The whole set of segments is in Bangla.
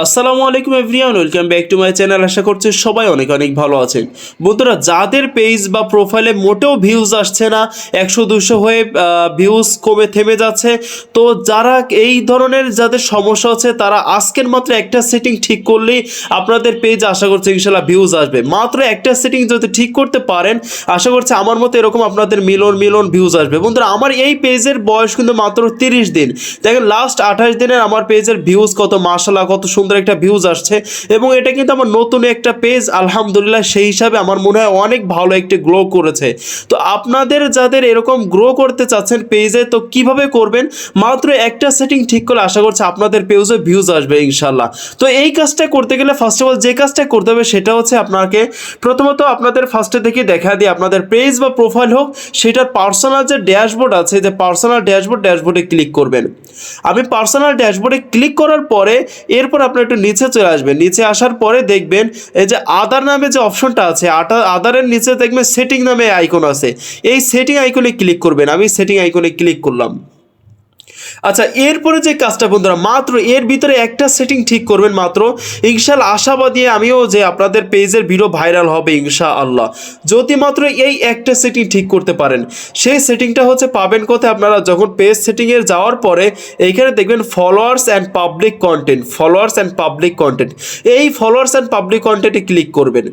আসসালামু আলাইকুম everyone, welcome back to my channel. আশা করছি সবাই অনেক অনেক ভালো আছেন। বন্ধুরা, যাদের পেজ বা প্রোফাইলে মোটেও ভিউজ আসছে না, 100-200 হয়ে ভিউজ কমে থেমে যাচ্ছে, তো যারা এই ধরনের যাদের সমস্যা হচ্ছে তারা আজকের মাত্র একটা সেটিং ঠিক করলেই আপনাদের পেজ আশা করছি ইনশাল্লাহ ভিউজ আসবে। মাত্র একটা সেটিং যদি ঠিক করতে পারেন, আশা করছি আমার মতো এরকম আপনাদের মিলন ভিউজ আসবে। বন্ধুরা, আমার এই পেজের বয়স কিন্তু মাত্র 30 দিন। দেখেন লাস্ট 28 দিনের আমার পেজের ভিউজ কত, মাশাআল্লাহ কত সুন্দর একটা ভিউজ আসছে। এবং এটা কিন্তু আমার নতুন একটা পেজ, আলহামদুলিল্লাহ সেই হিসাবে আমার মনে হয় অনেক ভালো একটি গ্রো করেছে। তো আপনাদের যাদের এরকম গ্রো করতে চাচ্ছেন পেজে, তো কিভাবে করবেন? মাত্র একটা সেটিং ঠিক করলে আশা করছি আপনাদের পেজে ভিউজ আসবে ইনশাল্লাহ। তো এই কাজটা করতে গেলে ফার্স্ট অফ অল যে কাজটা করতে হবে সেটা হচ্ছে আপনাকে প্রথমত আপনাদের ফার্স্টে থেকে দেখা দিয়ে আপনাদের পেজ বা প্রোফাইল হোক সেটার পার্সোনাল যে ড্যাশবোর্ড আছে, যে পার্সোনাল ড্যাশবোর্ডে ক্লিক করবেন। আমি পার্সোনাল ড্যাশবোর্ডে ক্লিক করার পরে এরপর আপনার একটু নিচে চলে আসবেন। নিচে আসার পরে দেখবেন এই যে আদার নামে যে অপশনটা আছে, আদারের নিচে দেখবেন সেটিং নামে আইকন আছে। এই সেটিং আইকনে ক্লিক করবেন। আমি সেটিং আইকনে ক্লিক করলাম। আচ্ছা, এরপরে যে কাজটা বন্ধুরা, মাত্র এর ভিতরে একটা সেটিং ঠিক করবেন মাত্র। ইনশাআল্লাহ আশাবাদী আমিও যে আপনাদের পেজের ভিডিও ভাইরাল হবে ইনশাআল্লাহ, যদি মাত্র এই একটা সেটিং ঠিক করতে পারেন। সেই সেটিংটা হচ্ছে পাবেন কোথায়? আপনারা যখন পেজ সেটিংয়ে যাওয়ার পরে এইখানে দেখবেন ফলোয়ার্স অ্যান্ড পাবলিক কন্টেন্ট। এই ফলোয়ার্স অ্যান্ড পাবলিক কন্টেন্টে ক্লিক করবেন।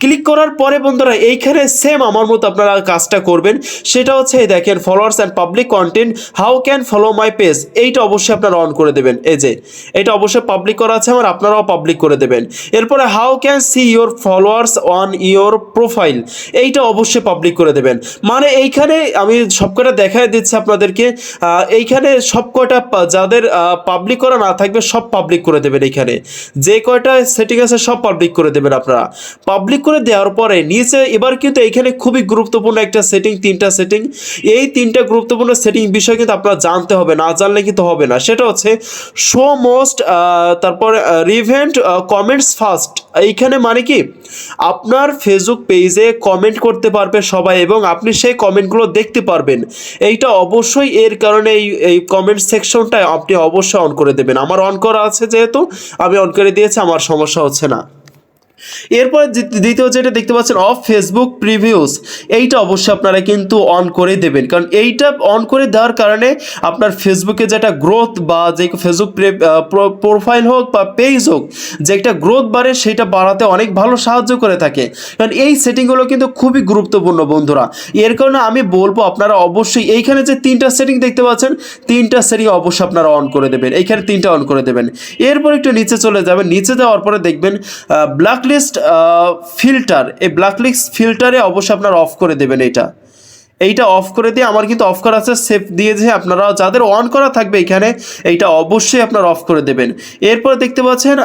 ক্লিক করার পরে বন্ধুরা এইখানে সেম আমার মতো আপনারা কাজটা করবেন। সেটা হচ্ছে এই দেখেন followers and public content, how can follow my page, এইটা অবশ্যই আপনারা অন করে দেবেন। এই যে এটা অবশ্যই পাবলিক করা আছে আমার, আপনারাও পাবলিক করে দেবেন। এরপরে how can see your followers on your profile, এইটা অবশ্যই পাবলিক করে দেবেন। মানে এইখানে আমি সবকটা দেখাই দিচ্ছি আপনাদেরকে। এইখানে সবকটা যাদের পাবলিক করা না থাকবে সব পাবলিক করে দেবেন। এইখানে যে কয়টা সেটিং আছে সব পাবলিক করে দেবেন আপনারা। পাবলিক করে দেওয়ার পরে নিচে এবার কিন্তু এখানে খুবই গুরুত্বপূর্ণ একটা সেটিং, তিনটা সেটিং। এই তিনটা গুরুত্বপূর্ণ সেটিং বিষয় কিন্তু আপনারা জানতে হবে, না জানলে কিন্তু হবে না। সেটা হচ্ছে শো মোস্ট, তারপরে রিভেন্ট কমেন্টস ফার্স্ট। এইখানে মানে কি আপনার ফেসবুক পেজে কমেন্ট করতে পারবে সবাই এবং আপনি সেই কমেন্টগুলো দেখতে পারবেন। এইটা অবশ্যই এর কারণে এই কমেন্ট সেকশনটা আপনি অবশ্যই অন করে দেবেন। আমার অন করা আছে যেহেতু আমি অন করে দিয়েছি, আমার সমস্যা হচ্ছে না। এরপরে দ্বিতীয় যেটা দেখতে পাচ্ছেন অফ ফেসবুক প্রিভিউস, এইটা অবশ্যই আপনারা কিন্তু অন করে দেবেন। কারণ এইটা অন করে দেওয়ার কারণে আপনার ফেসবুকে যেটা গ্রোথ বা যে ফেসবুক প্রোফাইল হোক বা পেজ হোক, যে একটা গ্রোথ বাড়ে সেটা বাড়াতে অনেক ভালো সাহায্য করে থাকে। কারণ এই সেটিংগুলো কিন্তু খুবই গুরুত্বপূর্ণ বন্ধুরা। এর কারণে আমি বলবো আপনারা অবশ্যই এইখানে যে তিনটা সেটিং দেখতে পাচ্ছেন, তিনটা সেটিং অবশ্যই আপনারা অন করে দেবেন। এইখানে তিনটা অন করে দেবেন। এরপর একটু নিচে চলে যাবেন। নিচে যাওয়ার পরে দেখবেন ব্ল্যাক লিস্ট ফিল্টার, এই ব্ল্যাক লিস্ট ফিল্টারে অবশ্যই আপনারা অফ করে দেবেন। এইটা অফ করে দিয়ে, আমার কিন্তু অফ করা আছে, সেভ দিয়েছে। আপনারা যাদের অন করা থাকবে এখানে এইটা অবশ্যই আপনারা অফ করে দেবেন। এরপরে দেখতে পাচ্ছেন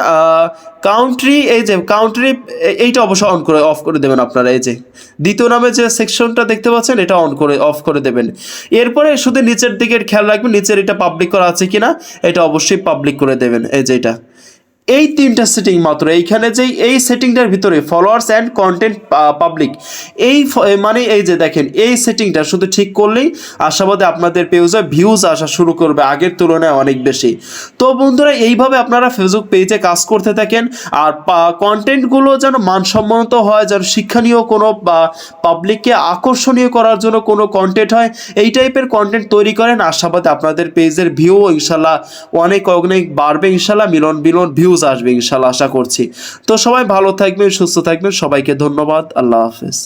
কাউন্ট্রি, এই যে কাউন্ট্রি, এইটা অবশ্যই অফ করে দেবেন আপনারা। এই যে দ্বিতীয় নামে যে সেকশনটা দেখতে পাচ্ছেন এটা অফ করে দেবেন। এরপরে শুধু নিচের দিকে খেয়াল রাখবেন নিচের এটা পাবলিক করা আছে কিনা, এটা অবশ্যই পাবলিক করে দেবেন। এই যে এটা এই তিনটা সেটিং মাত্র, এইখানে যে এই সেটিংটার ভিতরে ফলোয়ার্স অ্যান্ড কন্টেন্ট পাবলিক, এই মানে এই যে দেখেন এই সেটিংটা শুধু ঠিক করলেই আশাবাদে আপনাদের পেজে ভিউজ আসা শুরু করবে আগের তুলনায় অনেক বেশি। তো বন্ধুরা এইভাবে আপনারা ফেসবুক পেজে কাজ করতে থাকেন। আর কন্টেন্টগুলো যেন মানসম্মত হয়, যেন শিক্ষণীয় কোনো বা পাবলিককে আকর্ষণীয় করার জন্য কোনো কন্টেন্ট হয়, এই টাইপের কন্টেন্ট তৈরি করেন। আশাবাদে আপনাদের পেজের ভিউ ইনশাল্লাহ অনেক বাড়বে ইনশাল্লাহ, মিলন ভিউজ আসবে ইনশাল্লাহ আশা করছি। তো সবাই ভালো থাকবেন, সুস্থ থাকবেন, সবাইকে ধন্যবাদ। আল্লাহ হাফেজ।